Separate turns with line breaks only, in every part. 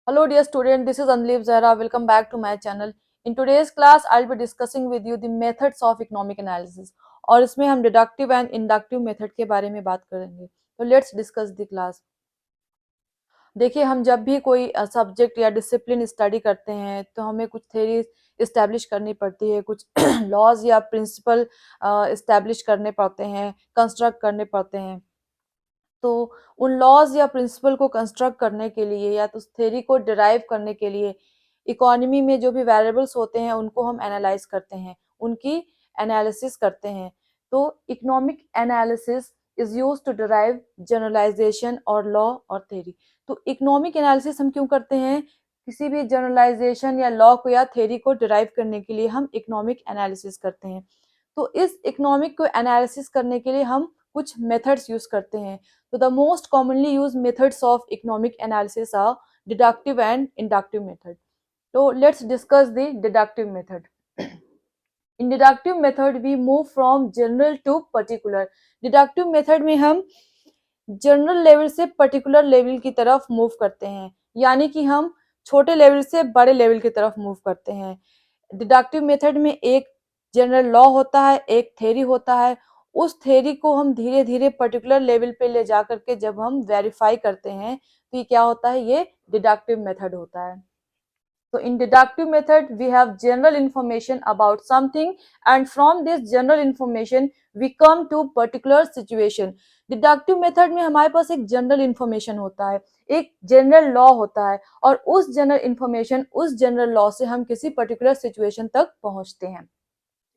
Hello dear student, this is Anleep Zahra. Welcome back to my channel. In today's class, I'll be discussing with you the methods of economic analysis. और इसमें हम deductive and inductive method के बारे में बात करेंगे. तो let's discuss the class. देखिए, हम जब भी कोई सब्जेक्ट या डिसिप्लिन स्टडी करते हैं तो हमें कुछ थेरी इस्टेब्लिश करनी पड़ती है, कुछ लॉज या प्रिंसिपल इस्टेब्लिश करने पड़ते हैं, कंस्ट्रक्ट करने पड़ते हैं. तो उन लॉज या प्रिंसिपल को कंस्ट्रक्ट करने के लिए या तो उस थ्योरी को डिराइव करने के लिए इकोनॉमी में जो भी वेरिएबल्स होते हैं उनको हम एनालाइज करते हैं, उनकी एनालिसिस करते हैं. तो economic analysis is use to derive generalisation और लॉ और थ्योरी. तो इकोनॉमिक एनालिसिस हम क्यों करते हैं? किसी भी जनरलाइजेशन या लॉ को या थ्योरी को डिराइव करने के लिए हम इकोनॉमिक एनालिसिस करते हैं. तो इस इकोनॉमिक को एनालिसिस करने के लिए हम कुछ मेथड्स यूज करते हैं. तो the most commonly used methods of economic analysis are deductive and inductive method. So let's discuss the deductive method. In deductive method we move from general to particular. Deductive method में हम general level से particular level की तरफ move करते हैं, यानी कि हम छोटे लेवल से बड़े लेवल की तरफ मूव करते हैं. डिडक्टिव मेथड में एक जनरल लॉ होता है, एक थ्योरी होता है. उस थ्योरी को हम धीरे धीरे पर्टिकुलर लेवल पे ले जा करके जब हम वेरीफाई करते हैं तो ये क्या होता है? ये डिडक्टिव मेथड होता है. So in deductive method, we have general information about something, and from this general information, we come to particular situation. Deductive method में हमारे पास एक general information होता है, एक general law होता है, और उस general information, उस general law से हम किसी particular situation तक पहुंचते हैं.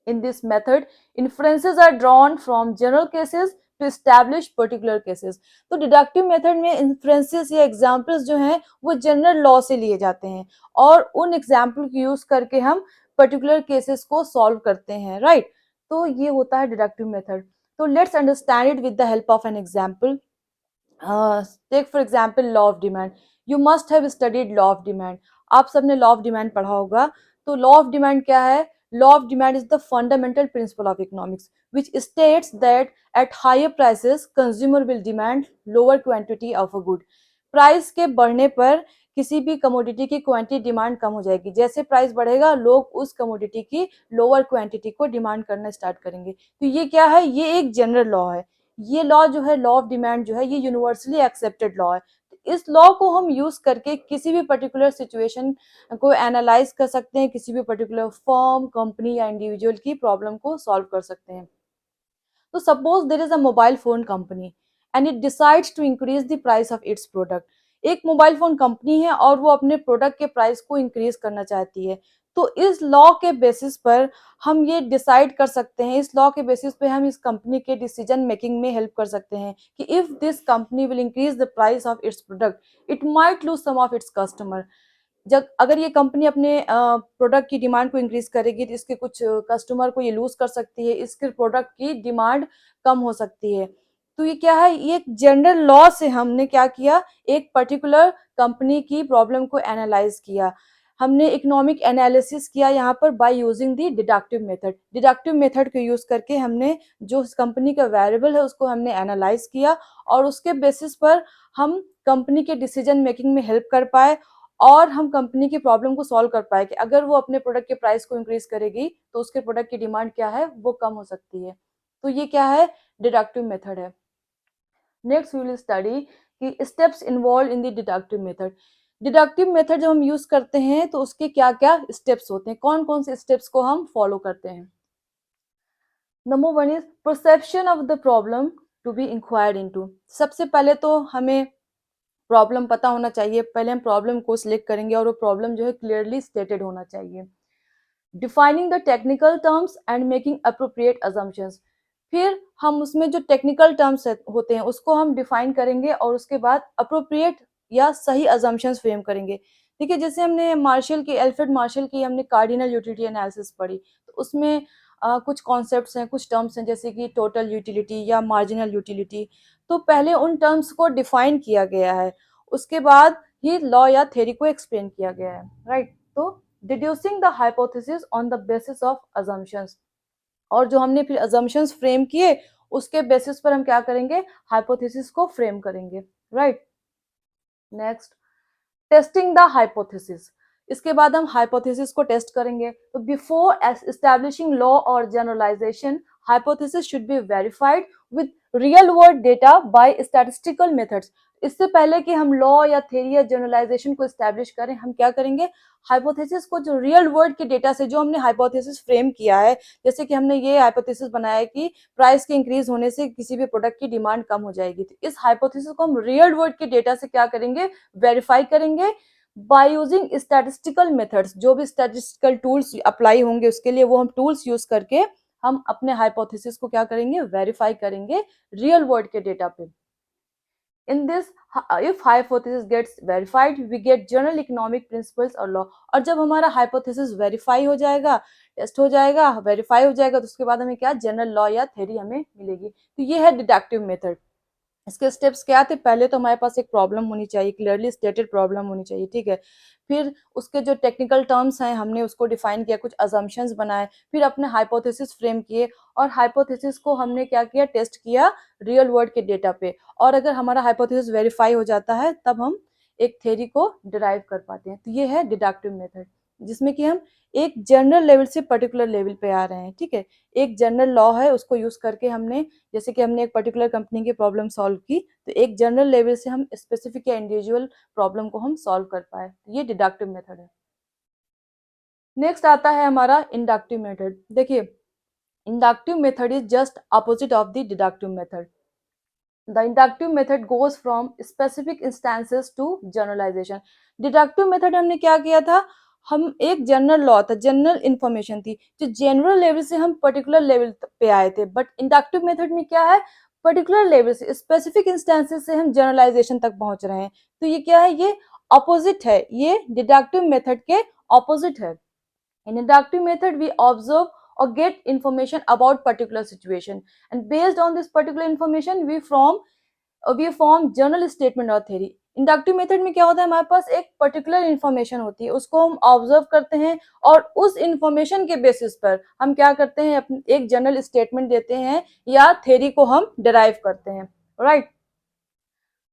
In this method, inferences are drawn from general cases to establish particular cases. तो डिडक्टिव मेथड में इन्फ्रेंसेस या एग्जाम्पल्स जो हैं वो जनरल लॉ से लिए जाते हैं और उन एग्जाम्पल को यूज करके हम पर्टिकुलर केसेस को सॉल्व करते हैं, राइट. तो ये होता है डिडक्टिव मेथड. तो let's understand it with the help of an example. Take for example law of demand. You must have studied law of demand. आप सबने लॉ ऑफ डिमांड पढ़ा होगा. तो लॉ ऑफ डिमांड क्या है? Law of demand is the fundamental principle of economics, which states that at higher prices, consumer will demand lower quantity of a good. Price के बढ़ने पर किसी भी कमोडिटी की क्वांटिटी डिमांड कम हो जाएगी. जैसे प्राइस बढ़ेगा, लोग उस कमोडिटी की लोअर क्वांटिटी को डिमांड करना स्टार्ट करेंगे. तो ये क्या है? ये एक जनरल लॉ है. ये लॉ जो है, लॉ ऑफ डिमांड जो है, ये यूनिवर्सली एक्सेप्टेड लॉ है. इस लॉ को हम यूज करके किसी भी पर्टिकुलर सिचुएशन को एनालाइज कर सकते हैं, किसी भी पर्टिकुलर फर्म, कंपनी या इंडिविजुअल की प्रॉब्लम को सॉल्व कर सकते हैं. तो suppose there is a mobile phone company and it decides to increase the price of its product. एक मोबाइल फोन कंपनी है और वो अपने प्रोडक्ट के प्राइस को इंक्रीज करना चाहती है. तो इस लॉ के बेसिस पर हम ये डिसाइड कर सकते हैं, इस लॉ के बेसिस पे हम इस कंपनी के डिसीजन मेकिंग में हेल्प कर सकते हैं कि if this company will increase the price of its product it might lose some of its customer. जब अगर ये कंपनी अपने प्रोडक्ट की डिमांड को इंक्रीज करेगी तो इसके कुछ कस्टमर को ये लूज कर सकती है, इसके प्रोडक्ट की डिमांड कम हो सकती है. तो ये क्या है? ये एक जनरल लॉ से हमने क्या किया? एक पर्टिकुलर कंपनी की प्रॉब्लम को एनालाइज किया. हमने इकोनॉमिक एनालिसिस किया यहाँ पर by using the deductive method. Deductive method को यूज करके हमने जो उस कंपनी का वेरिएबल है उसको हमने एनालाइज किया और उसके बेसिस पर हम कंपनी के डिसीजन मेकिंग में हेल्प कर पाए और हम कंपनी की प्रॉब्लम को सॉल्व कर पाए कि अगर वो अपने प्रोडक्ट के प्राइस को इंक्रीज करेगी तो उसके प्रोडक्ट की डिमांड क्या है? वो कम हो सकती है. तो ये क्या है? डिडक्टिव मेथड है. नेक्स्ट वी विल स्टडी कि steps involve in the deductive method. Deductive method जब हम यूज करते हैं तो उसके क्या क्या स्टेप्स होते हैं, कौन कौन से स्टेप्स को हम फॉलो करते हैं. Number one is perception of the problem to be inquired into. सबसे पहले तो हमें प्रॉब्लम पता होना चाहिए. पहले हम प्रॉब्लम को सिलेक्ट करेंगे और वो प्रॉब्लम जो है क्लियरली स्टेटेड होना चाहिए. Defining the technical terms and making appropriate assumptions. फिर हम उसमें जो टेक्निकल टर्म्स होते हैं उसको हम डिफाइन करेंगे और उसके बाद अप्रोप्रिएट या सही अजम्पशंस फ्रेम करेंगे. ठीक है, जैसे हमने मार्शल की, एल्फ्रेड मार्शल की हमने कार्डिनल यूटिलिटी एनालिसिस पढ़ी. तो उसमें कुछ कॉन्सेप्ट्स हैं, कुछ टर्म्स हैं जैसे कि टोटल यूटिलिटी या मार्जिनल यूटिलिटी. तो पहले उन टर्म्स को डिफाइन किया गया है, उसके बाद ही लॉ या थ्योरी को एक्सप्लेन किया गया है, राइट. तो deducing the hypothesis on the basis of assumptions. और जो हमने फिर अजम्पशंस फ्रेम किए उसके बेसिस पर हम क्या करेंगे? हाइपोथेसिस को फ्रेम करेंगे, right. Next, testing the hypothesis, इसके बाद हम हाइपोथेसिस को टेस्ट करेंगे। तो बिफोर एस्टैब्लिशिंग लॉ और generalisation, hypothesis should be verified with real world data by statistical methods. इससे पहले कि हम लॉ या थ्योरी या जनरलाइजेशन को एस्टैब्लिश करें, हम क्या करेंगे, हाइपोथेसिस को जो रियल वर्ल्ड के डेटा से जो हमने हाइपोथेसिस फ्रेम किया है, जैसे कि हमने ये हाइपोथेसिस बनाया है कि प्राइस के इंक्रीज होने से किसी भी प्रोडक्ट की डिमांड कम हो जाएगी, तो इस हाइपोथेसिस को हम रियल वर्ल्ड के डेटा से क्या करेंगे, वेरीफाई करेंगे बाय यूजिंग स्टैटिस्टिकल मेथड्स। जो भी स्टैटिस्टिकल टूल्स अप्लाई होंगे उसके लिए वो हम टूल्स यूज करके हम अपने हाइपोथेसिस को क्या करेंगे, वेरीफाई करेंगे रियल वर्ल्ड के डेटा पे। In this, if hypothesis gets verified we get general economic principles और law। और जब हमारा हाइपोथेसिस वेरीफाई हो जाएगा, टेस्ट हो जाएगा, वेरीफाई हो जाएगा, तो उसके बाद हमें क्या, जनरल लॉ या थ्योरी हमें मिलेगी। तो ये है डिडक्टिव मेथड। इसके स्टेप्स क्या थे, पहले तो हमारे पास एक प्रॉब्लम होनी चाहिए, क्लियरली स्टेटेड प्रॉब्लम होनी चाहिए, ठीक है। फिर उसके जो टेक्निकल टर्म्स हैं हमने उसको डिफाइन किया, कुछ अजम्पशंस बनाए, फिर अपने हाइपोथेसिस फ्रेम किए, और हाइपोथेसिस को हमने क्या किया, टेस्ट किया रियल वर्ल्ड के डेटा पे। और अगर हमारा हाइपोथेसिस वेरीफाई हो जाता है तब हम एक थ्योरी को डिराइव कर पाते हैं। तो ये है डिडक्टिव मेथड, जिसमें कि हम एक जनरल लेवल से पर्टिकुलर लेवल पे आ रहे हैं, ठीक है। एक जनरल लॉ है, उसको यूज करके हमने, जैसे कि हमने एक पर्टिकुलर कंपनी की प्रॉब्लम सॉल्व की, तो एक जनरल लेवल से हम स्पेसिफिक या इंडिविजुअल प्रॉब्लम को हम सॉल्व कर पाए, ये डिडक्टिव मेथड है। नेक्स्ट आता है हमारा इंडक्टिव मेथड। देखिए, inductive method is just opposite of the deductive method. The inductive method goes from specific instances to generalization। Deductive method हमने क्या किया था, हम एक जनरल लॉ था, जनरल इंफॉर्मेशन थी, जो जनरल लेवल से हम पर्टिकुलर लेवल पे आए थे। बट इंडक्टिव मेथड में क्या है, पर्टिकुलर लेवल से, स्पेसिफिक इंस्टेंसेस से हम जनरलाइजेशन तक पहुंच रहे हैं। तो ये क्या है, ये अपोजिट है, ये डिडक्टिव मेथड के ऑपोजिट है। In inductive method, we observe or get information about particular situation, and based on this particular information, we form general statement और theory। इंडक्टिव मेथड में क्या होता है, हमारे पास एक पर्टिकुलर इंफॉर्मेशन होती है, उसको हम ऑब्जर्व करते हैं, और उस इंफॉर्मेशन के बेसिस पर हम क्या करते हैं, एक जनरल स्टेटमेंट देते हैं या थ्योरी को हम डिराइव करते हैं, right.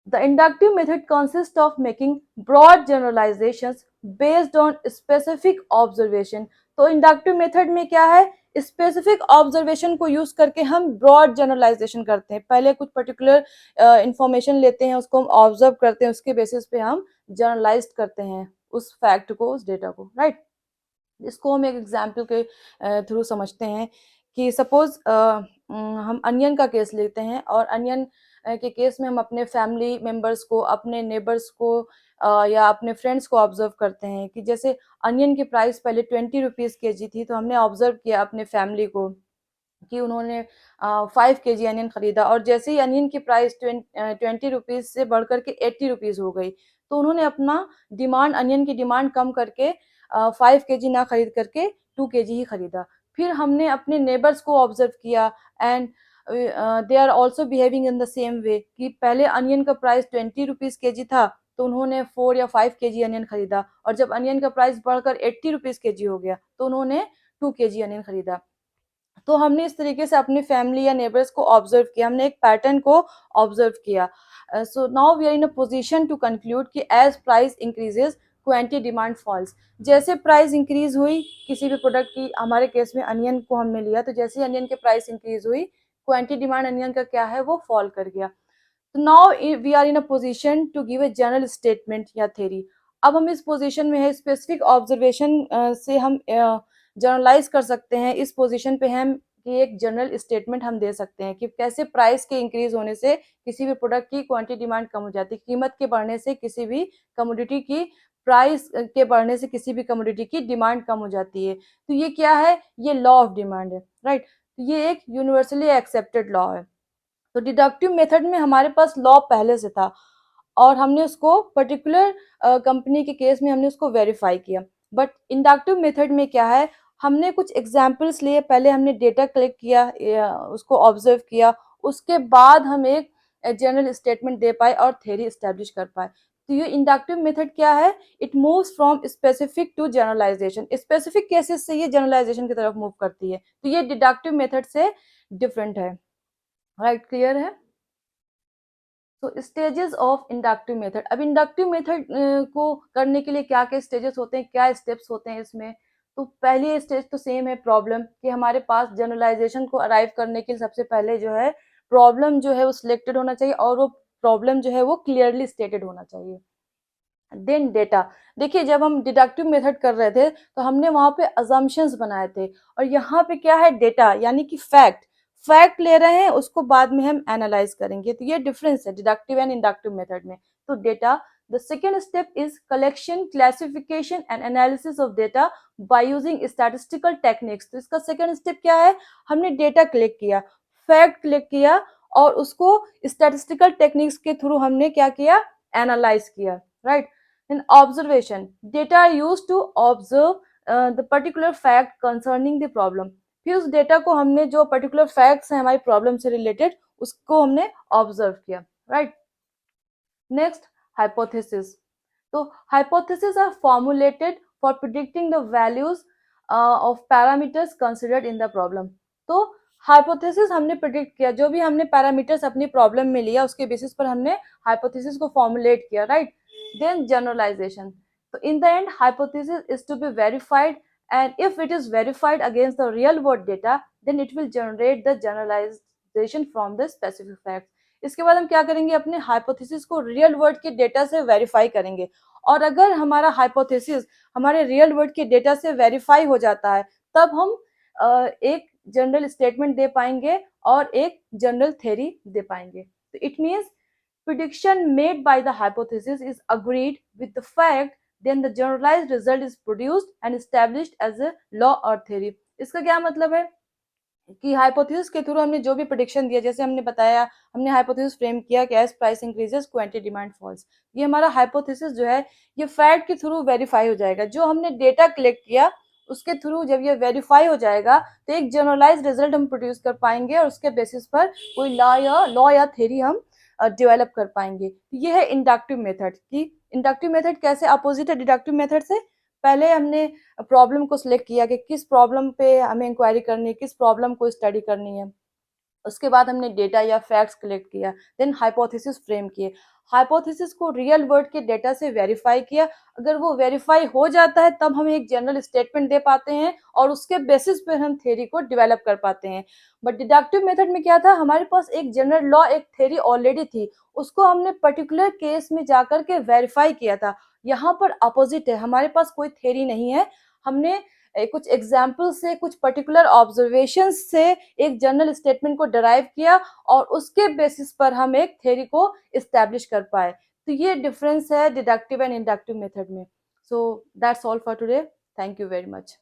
The inductive method consists of making broad generalizations based on specific observation। तो इंडक्टिव मेथड में क्या है, स्पेसिफिक ऑब्जर्वेशन को यूज करके हम ब्रॉड जनरलाइजेशन करते हैं। पहले कुछ पर्टिकुलर इंफॉर्मेशन लेते हैं, उसको हम ऑब्जर्व करते हैं, उसके बेसिस पे हम जनरलाइज करते हैं उस फैक्ट को, उस डेटा को, राइट। इसको हम एक एग्जाम्पल के थ्रू समझते हैं कि सपोज हम अनियन का केस लेते हैं, और अनियन के केस में हम अपने फैमिली मेंबर्स को, अपने नेबर्स को या अपने फ्रेंड्स को ऑब्जर्व करते हैं कि जैसे अनियन की प्राइस पहले 20 रुपीज़ kg थी, तो हमने ऑब्जर्व किया अपने फैमिली को कि उन्होंने 5 kg अनियन खरीदा, और जैसे ही अनियन की प्राइस 20 रुपीज़ से बढ़कर के 80 रुपीज़ हो गई, तो उन्होंने अपना डिमांड, अनियन की डिमांड कम करके 5 kg ना खरीद करके 2 kg ही खरीदा। फिर हमने अपने नेबर्स को ऑब्जर्व किया, and they are also behaving in the same way, कि पहले अनियन का प्राइस 20 रुपीज़ kg था, तो उन्होंने 4 या 5 kg अनियन खरीदा, और जब अनियन का प्राइस बढ़कर 80 रुपीज़ kg हो गया, तो उन्होंने 2 kg अनियन खरीदा। तो हमने इस तरीके से अपनी फैमिली या नेबर्स को ऑब्जर्व किया, हमने एक पैटर्न को ऑब्जर्व किया। So now we are in a position to conclude कि as price increases quantity demand falls. जैसे प्राइस इंक्रीज हुई किसी भी प्रोडक्ट की, हमारे केस में अनियन को हमने लिया, तो जैसे ही अनियन की प्राइस इंक्रीज हुई, क्वांटिटी डिमांड अनियन का क्या है, वो फॉल कर गया। तो now we are in a position to give a general statement या थ्योरी। अब हम इस पोजीशन में है, स्पेसिफिक ऑब्जर्वेशन से हम जनरलाइज कर सकते हैं, इस पोजीशन पे हम कि एक जनरल स्टेटमेंट हम दे सकते हैं कि कैसे प्राइस के इंक्रीज होने से किसी भी प्रोडक्ट की क्वांटिटी डिमांड कम हो जाती है, कीमत के बढ़ने से किसी भी कमोडिटी की, प्राइस के बढ़ने से किसी भी कमोडिटी की डिमांड कम हो जाती है। तो ये क्या है, ये लॉ ऑफ डिमांड है, राइट। ये एक यूनिवर्सली एक्सेप्टेड लॉ है। तो डिडक्टिव मेथड में हमारे पास लॉ पहले से था, और हमने उसको पर्टिकुलर कंपनी के केस में हमने उसको वेरीफाई किया। बट इंडक्टिव मेथड में क्या है, हमने कुछ एग्जाम्पल्स लिए, पहले हमने डेटा कलेक्ट किया, उसको ऑब्जर्व किया, उसके बाद हम एक जनरल स्टेटमेंट दे पाए और थ्योरी एस्टेब्लिश कर पाए। तो ये इंडक्टिव मेथड क्या है, it moves from specific to generalisation. Specific cases से ये जनरलाइजेशन की तरफ मूव करती है, तो ये डिडक्टिव मेथड से डिफरेंट है, राइट। क्लियर है। तो स्टेजेस ऑफ इंडक्टिव मेथड, अब इंडक्टिव मेथड को करने के लिए क्या क्या स्टेजेस होते हैं, क्या स्टेप्स होते हैं इसमें। तो पहली स्टेज तो सेम है प्रॉब्लम, कि हमारे पास जनरलाइजेशन को अराइव करने के लिए सबसे पहले जो है प्रॉब्लम जो है वो सिलेक्टेड होना चाहिए, और वो प्रॉब्लम जो है वो क्लियरली स्टेटेड होना चाहिए। देन डेटा, देखिए जब हम डिडक्टिव मेथड कर रहे थे तो हमने वहां पे अजम्पशंस बनाए थे, और यहाँ पे क्या है डेटा, यानी कि फैक्ट, फैक्ट ले रहे हैं, उसको बाद में हम एनालाइज करेंगे। तो ये डिफरेंस है डिडक्टिव एंड इंडक्टिव मेथड में। तो data, the second step is collection, classification and analysis of data by using statistical techniques. तो इसका सेकेंड स्टेप क्या है, हमने डेटा कलेक्ट किया, फैक्ट कलेक्ट किया, और उसको स्टैटिस्टिकल टेक्निक्स के थ्रू हमने क्या किया, एनालाइज किया, right. In observation, data are used to observe the particular fact concerning the problem. फिर उस डेटा को हमने, जो पर्टिकुलर फैक्ट्स हैं हमारी प्रॉब्लम से रिलेटेड, उसको हमने ऑब्जर्व किया, राइट। Next, hypothesis. तो hypothesis are formulated for predicting the values of parameters considered in the problem. तो हाइपोथेसिस हमने प्रिडिक्ट किया, जो भी हमने पैरामीटर्स अपनी प्रॉब्लम में लिया उसके बेसिस पर हमने हाइपोथेसिस को फॉर्मुलेट किया, right. Then generalization. So in the end, hypothesis is to be verified, and if it is verified against the real world data, then it will generate the generalization from the specific facts. इसके बाद हम क्या करेंगे, अपने hypothesis को real world के data से verify करेंगे, और अगर हमारा हाइपोथेसिस हमारे रियल वर्ल्ड के डेटा से वेरीफाई हो जाता है, तब हम एक जनरल स्टेटमेंट दे पाएंगे और एक जनरल थ्योरी दे पाएंगे। तो it means prediction made by the hypothesis is agreed with the fact, then the generalized result is produced and established as a law or theory. इसका क्या मतलब है कि हाइपोथेसिस के थ्रू हमने जो भी प्रेडिक्शन दिया, जैसे हमने बताया, हमने हाइपोथेसिस फ्रेम किया कि as price increases quantity demand falls, ये हमारा हाइपोथेसिस जो है ये फैक्ट के थ्रू वेरीफाई हो जाएगा। जो हमने डेटा कलेक्ट किया उसके थ्रू जब ये वेरीफाई हो जाएगा तो एक जनरलाइज रिजल्ट हम प्रोड्यूस कर पाएंगे, और उसके बेसिस पर कोई लॉ या थ्योरी हम डेवलप कर पाएंगे। ये है इंडक्टिव मेथड की। इंडक्टिव मेथड कैसे अपोजिट है डिडक्टिव मेथड से, पहले हमने प्रॉब्लम को सिलेक्ट किया कि किस प्रॉब्लम पे हमें इंक्वायरी करनी है, किस प्रॉब्लम को स्टडी करनी है, उसके बाद हमने डेटा या फैक्ट्स कलेक्ट किया, देन हाइपोथेसिस फ्रेम किए, हाइपोथेसिस को रियल वर्ल्ड के डेटा से वेरीफाई किया, अगर वो वेरीफाई हो जाता है तब हम एक जनरल स्टेटमेंट दे पाते हैं, और उसके बेसिस पर हम थ्योरी को डेवलप कर पाते हैं। बट डिडक्टिव मेथड में क्या था, हमारे पास एक जनरल लॉ, एक थ्योरी ऑलरेडी थी, उसको हमने पर्टिकुलर केस में जाकर के वेरीफाई किया था। यहाँ पर अपोजिट है, हमारे पास कोई थ्योरी नहीं है, हमने कुछ एग्जाम्पल से, कुछ पर्टिकुलर ऑब्जर्वेशन से एक जनरल स्टेटमेंट को डराइव किया, और उसके बेसिस पर हम एक थ्योरी को इस्टेब्लिश कर पाए। तो ये डिफरेंस है डिडक्टिव एंड इंडक्टिव मेथड में। So that's all for today, thank you very much.